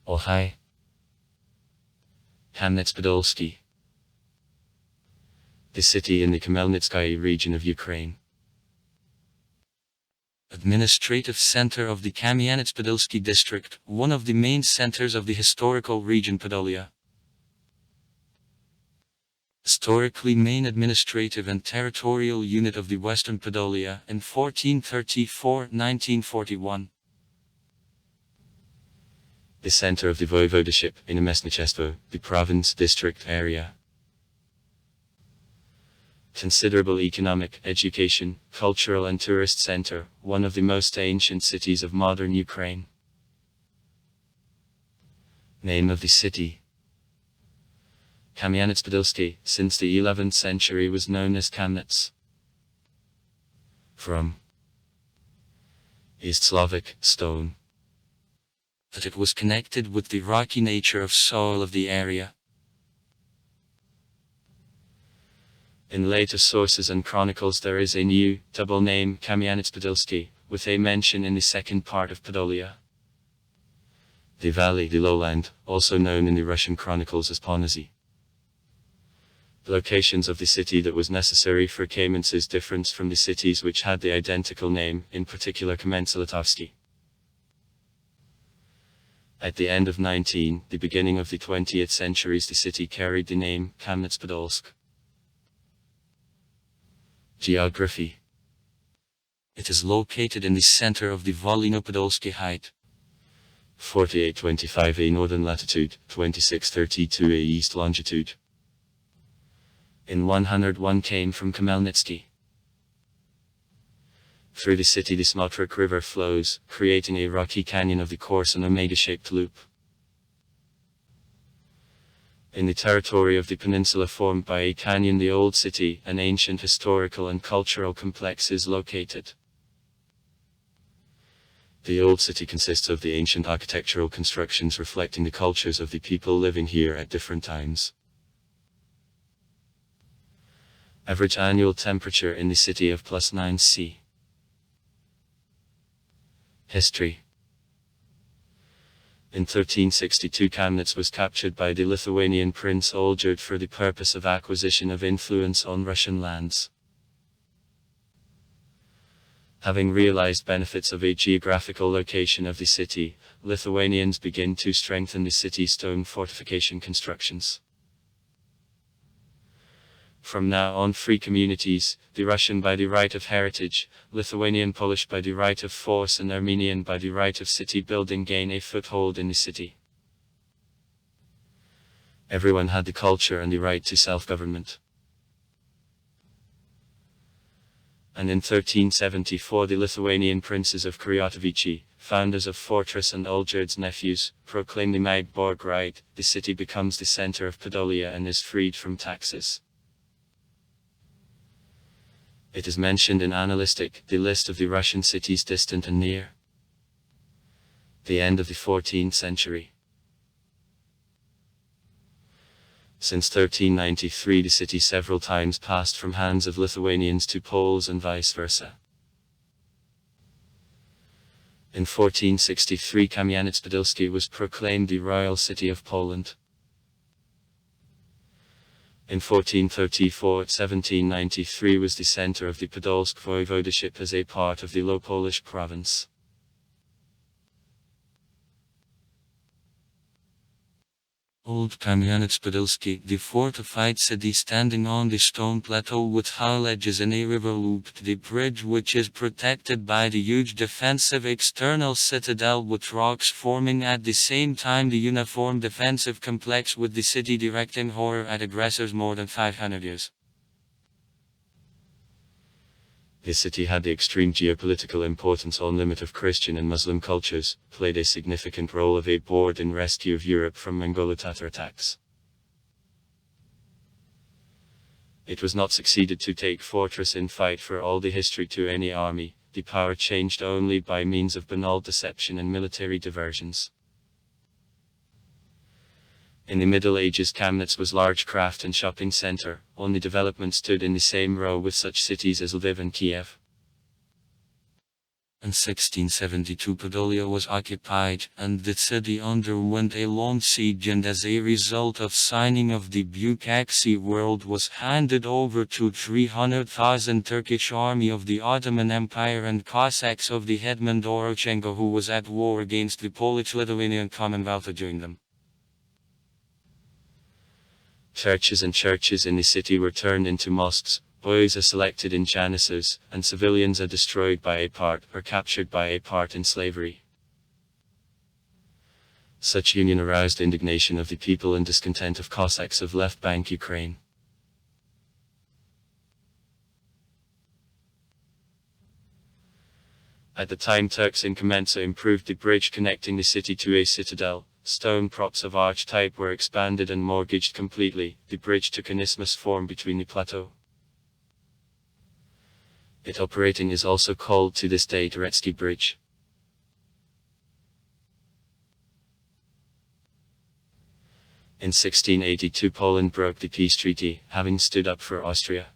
Ohai. Kamianets-Podilskyi. The city in the Kamianets-Podilskyi region of Ukraine. Administrative center of the Kamianets-Podilskyi district, one of the main centers of the historical region Podolia. Historically main administrative and territorial unit of the Western Podolia in 1434-1941. The center of the voivodeship in Kamianets-Podilskyi, the province district area. Considerable economic, education, cultural and tourist center, one of the most ancient cities of modern Ukraine. Name of the city. Kamianets-Podilskyi, since the 11th century was known as Kamianets. From East Slavic, stone. That it was connected with the rocky nature of soil of the area. In later sources and chronicles there is a new, double name Kamianets-Podilskyi, with a mention in the second part of Podolia. The valley, the lowland, also known in the Russian chronicles as Ponazy. The locations of the city that was necessary for Kamianets different from the cities which had the identical name, in particular Kamianets-Litovsky. At the end of the beginning of the 20th centuries the city carried the name Kamianets-Podilsk. Geography. It is located in the center of the Volhyno-Podilsky Height. 4825 A northern latitude, 2632 A east longitude. In 101 km from Kamianets. Through the city the Smotruk River flows, creating a rocky canyon of the course and omega-shaped loop. In the territory of the peninsula formed by a canyon the old city, an ancient historical and cultural complex is located. The old city consists of the ancient architectural constructions reflecting the cultures of the people living here at different times. Average annual temperature in the city of +9 C. History. In 1362 Kamianets was captured by the Lithuanian Prince Olgierd for the purpose of acquisition of influence on Russian lands. Having realized benefits of a geographical location of the city, Lithuanians begin to strengthen the city's stone fortification constructions. From now on free communities, the Russian by the right of heritage, Lithuanian Polish by the right of force and Armenian by the right of city building gain a foothold in the city. Everyone had the culture and the right to self-government. And in 1374 the Lithuanian princes of Kamianets, founders of fortress and Olgierd's nephews, proclaim the Magdeburg right, the city becomes the center of Podolia and is freed from taxes. It is mentioned in Annalistic, the list of the Russian cities distant and near. The end of the 14th century. Since 1393 the city several times passed from hands of Lithuanians to Poles and vice versa. In 1463 Kamianets-Podilskyi was proclaimed the royal city of Poland. In 1434-1793 was the center of the Podolsk voivodeship as a part of the Low Polish province. Old Kamianets-Podilskyi, the fortified city standing on the stone plateau with high ledges and a river looped the bridge which is protected by the huge defensive external citadel with rocks forming at the same time the uniform defensive complex with the city directing horror at aggressors more than 500 years. The city had the extreme geopolitical importance on limit of Christian and Muslim cultures, played a significant role of a board in rescue of Europe from Mongol-Tatar attacks. It was not succeeded to take fortress in fight for all the history to any army, the power changed only by means of banal deception and military diversions. In the Middle Ages Kamianets was large craft and shopping center, only development stood in the same row with such cities as Lviv and Kiev. In 1672 Podolia was occupied, and the city underwent a long siege, and as a result of signing of the Bukaki World was handed over to 300,000 Turkish army of the Ottoman Empire and Cossacks of the Hetman Doroshenko, who was at war against the Polish-Lithuanian Commonwealth during them. Churches in the city were turned into mosques. Boys are selected in janissaries, and civilians are destroyed by a part or captured by a part in slavery. Such union aroused indignation of the people and discontent of Cossacks of left bank Ukraine. At the time, Turks in Kamianets improved the bridge connecting the city to a citadel. Stone props of arch type were expanded and mortgaged completely. The bridge took an isthmus form between the plateau. It operating is also called to this day Turetsky Bridge. In 1682 Poland broke the peace treaty, having stood up for Austria.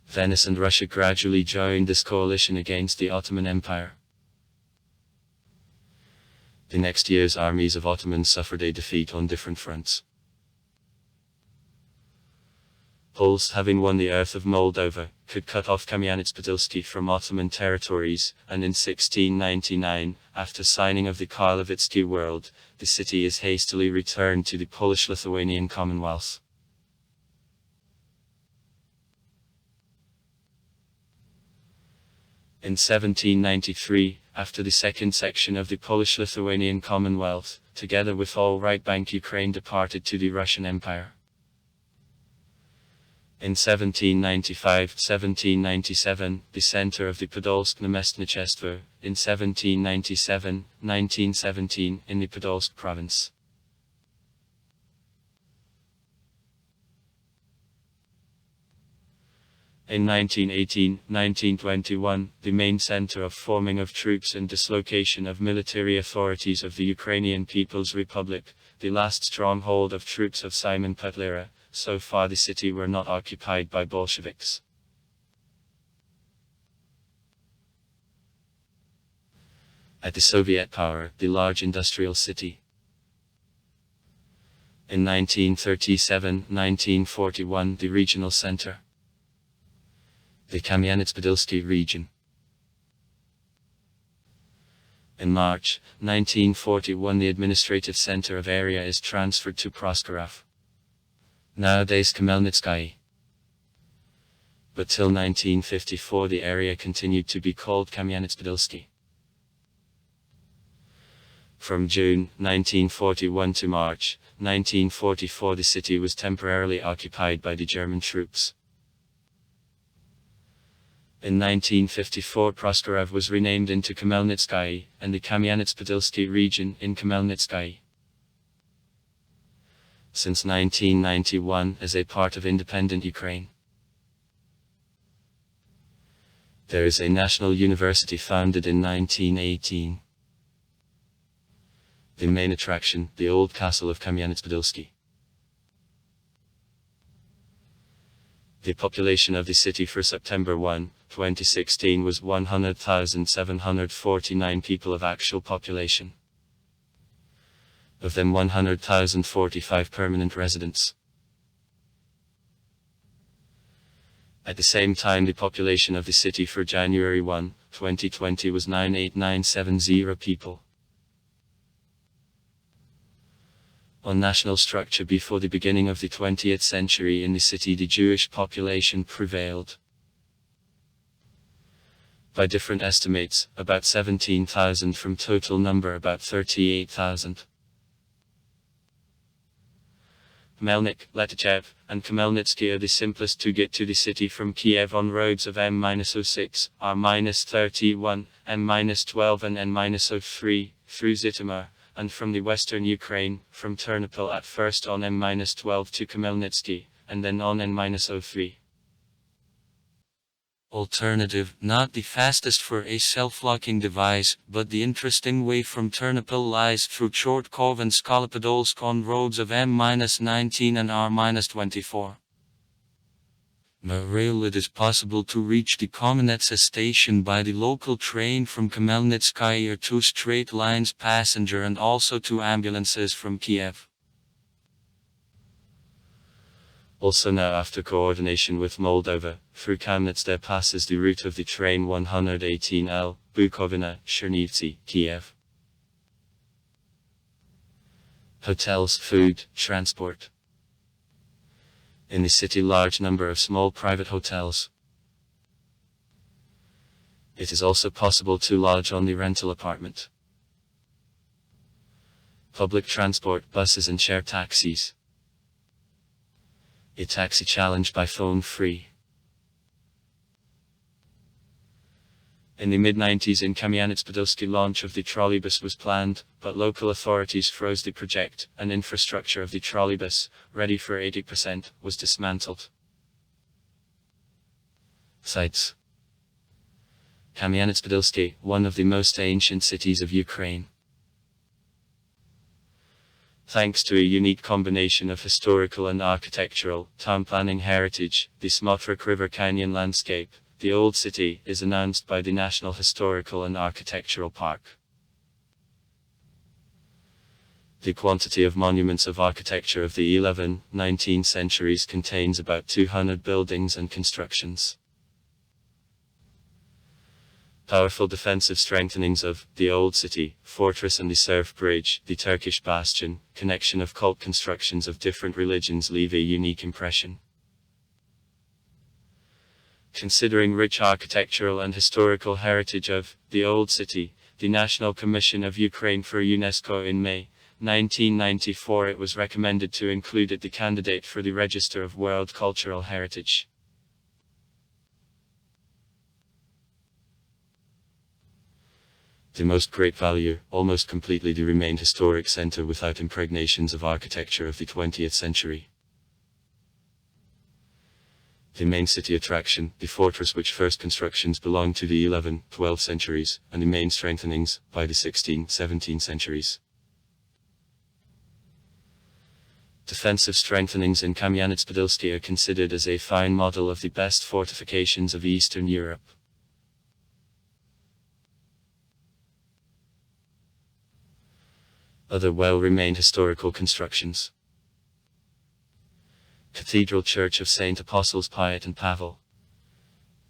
Venice and Russia gradually joined this coalition against the Ottoman Empire. The next year's armies of Ottomans suffered a defeat on different fronts. Poles, having won the earth of Moldova, could cut off Kamianets-Podilskyi from Ottoman territories, and in 1699, after signing of the Karlovitsky World, the city is hastily returned to the Polish-Lithuanian Commonwealth. In 1793, after the second section of the Polish-Lithuanian Commonwealth, together with all right bank Ukraine departed to the Russian Empire. In 1795-1797, the center of the Podolsk Namestnichestvo, in 1797-1917 in the Podolsk province. In 1918-1921, the main center of forming of troops and dislocation of military authorities of the Ukrainian People's Republic, the last stronghold of troops of Simon Petlera. So far the city were not occupied by Bolsheviks. At the Soviet power, the large industrial city. In 1937-1941, the regional center. The Kamianets-Podilskyi region. In March 1941, the administrative center of area is transferred to Proskorov, nowadays Kamianets-Podilskyi. But till 1954 the area continued to be called Kamianets-Podilskyi. From June 1941 to March 1944 the city was temporarily occupied by the German troops. In 1954 Proskorov was renamed into Kamianets-Podilskyi, and the Kamianets-Podilskyi region in Kamianets-Podilskyi. Since 1991 as a part of independent Ukraine. There is a national university founded in 1918. The main attraction, the old castle of Kamianets-Podilskyi. The population of the city for September 1, 2016 was 100,749 people of actual population. Of them 100,045 permanent residents. At the same time the population of the city for January 1, 2020 was 98970 people. On national structure before the beginning of the 20th century in the city the Jewish population prevailed. By different estimates, about 17,000 from total number about 38,000. Melnik, Letichev, and Khmelnytsky are the simplest to get to the city from Kiev on roads of M-06, R-31, M-12 and N-03, through Zhytomyr, and from the western Ukraine, from Ternopil at first on M-12 to Khmelnytsky, and then on N-03. Alternative, not the fastest for a self-locking device, but the interesting way from Ternopil lies through Chortkov and Skolopodolsk on roads of M-19 and R-24. By rail it is possible to reach the Kamianets station by the local train from Kamianets-Podilskyi or 2 straight lines passenger and also 2 ambulances from Kiev. Also now after coordination with Moldova, through Kamianets there passes the route of the train 118L, Bukovina, Chernivtsi, Kiev. Hotels, food, transport. In the city large number of small private hotels. It is also possible to lodge on the rental apartment. Public transport, buses and share taxis. A taxi challenge by phone free. In the mid-90s in Kamianets-Podilskyi launch of the trolleybus was planned, but local authorities froze the project, and infrastructure of the trolleybus, ready for 80%, was dismantled. Sites. Kamianets-Podilskyi, one of the most ancient cities of Ukraine. Thanks to a unique combination of historical and architectural, town planning heritage, the Smotrek River Canyon landscape, the Old City is announced by the National Historical and Architectural Park. The quantity of monuments of architecture of the 11th, 19th centuries contains about 200 buildings and constructions. Powerful defensive strengthenings of the Old City, fortress and the Serf Bridge, the Turkish bastion, connection of cult constructions of different religions leave a unique impression. Considering rich architectural and historical heritage of the Old City, the National Commission of Ukraine for UNESCO in May 1994 it was recommended to include it the candidate for the Register of World Cultural Heritage. The most great value, almost completely the remained historic center without impregnations of architecture of the 20th century. The main city attraction, the fortress which first constructions belonged to the 11th, 12th centuries, and the main strengthenings, by the 16th, 17th centuries. Defensive strengthenings in Kamianets-Podilskyi are considered as a fine model of the best fortifications of Eastern Europe. Other well-remained historical constructions. Cathedral Church of St. Apostles Piet and Pavel.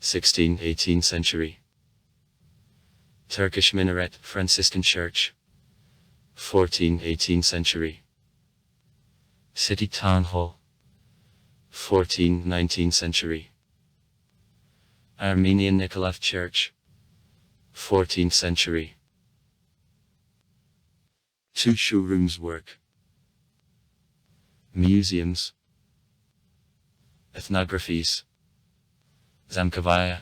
16th-18th century. Turkish Minaret, Franciscan Church. 14th-18th century. City Town Hall. 14th-19th century. Armenian Nikolaev Church. 14th century. 2 showrooms work. Museums. Ethnographies. Zamkovaya.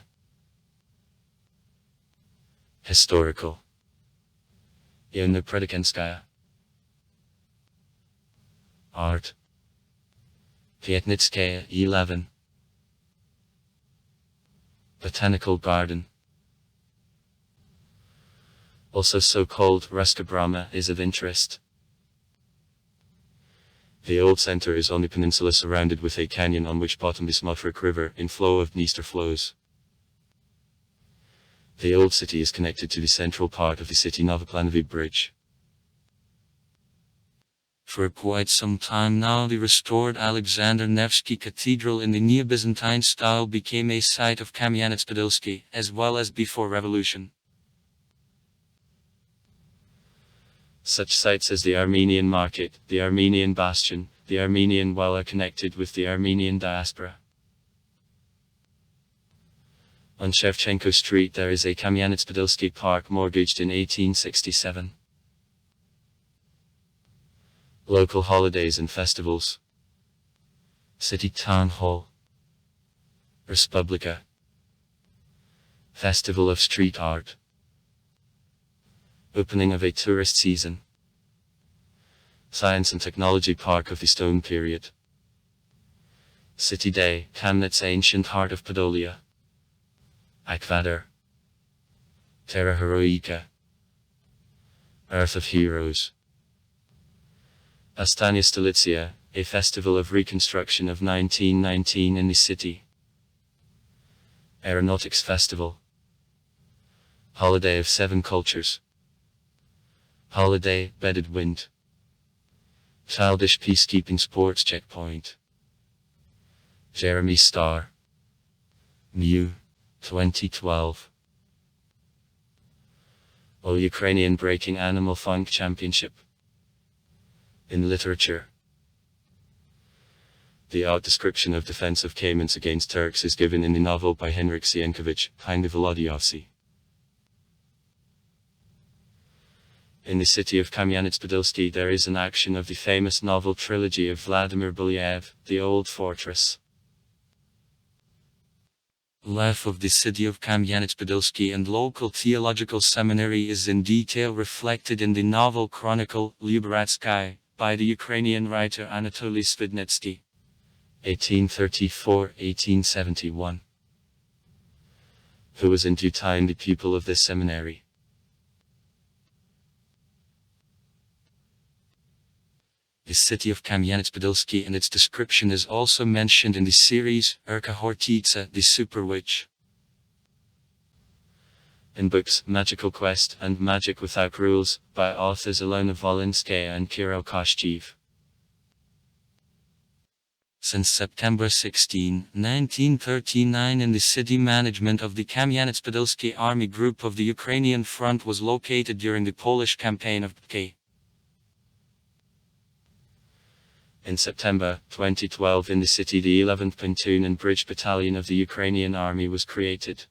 Historical. Iona-Predikenskaya. Art. Piatnitskaya 11. Botanical Garden. Also so-called Ruska Brahma is of interest. The old center is on the peninsula surrounded with a canyon on which bottom the Smotrek River in flow of Dniester flows. The old city is connected to the central part of the city Novoplanovi Bridge. For quite some time now the restored Alexander Nevsky Cathedral in the Neo-Byzantine style became a site of Kamianets-Podilskyi, as well as before revolution. Such sites as the Armenian Market, the Armenian Bastion, the Armenian Well are connected with the Armenian diaspora. On Shevchenko Street there is a Kamianets-Podilskyi Park mortgaged in 1867. Local holidays and festivals. City Town Hall. Respublika. Festival of Street Art. Opening of a tourist season. Science and Technology Park of the Stone Period. City Day, Kamianets Ancient Heart of Podolia. Akvadar. Terra Heroica. Earth of Heroes. Astania Stolitsia, a festival of reconstruction of 1919 in the city. Aeronautics Festival. Holiday of Seven Cultures. Holiday, Bedded Wind. Childish Peacekeeping Sports Checkpoint. Jeremy Starr. Mew, 2012. All Ukrainian Breaking Animal Funk Championship. In literature. The art description of defense of Kamens against Turks is given in the novel by Henryk Sienkiewicz, Kind Volodiyovsky. In the city of Kamianets-Podilskyi there is an action of the famous novel trilogy of Vladimir Belyaev, The Old Fortress. Life of the city of Kamianets-Podilskyi and local theological seminary is in detail reflected in the novel Chronicle, Lyuboratsky, by the Ukrainian writer Anatoly Svidnetsky. 1834-1871. Who was in due time the pupil of this seminary. The city of Kamianets-Podilskyi and its description is also mentioned in the series Urka Hortitsa, the Super Witch. In books Magical Quest and Magic Without Rules, by authors Ilona Volinskaya and Kirill Koshchev. Since September 16, 1939 in the city management of the Kamianets-Podilskyi Army Group of the Ukrainian Front was located during the Polish campaign of K. In September 2012 in the city the 11th Pontoon and Bridge Battalion of the Ukrainian Army was created.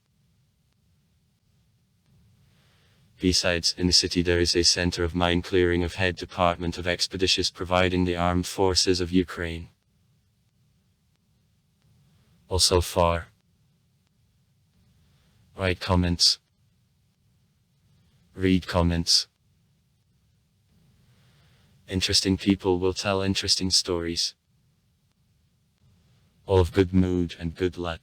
Besides, in the city there is a center of mine clearing of head Department of Expeditions providing the armed forces of Ukraine. Also far. Write comments. Read comments. Interesting people will tell interesting stories. All of good mood and good luck.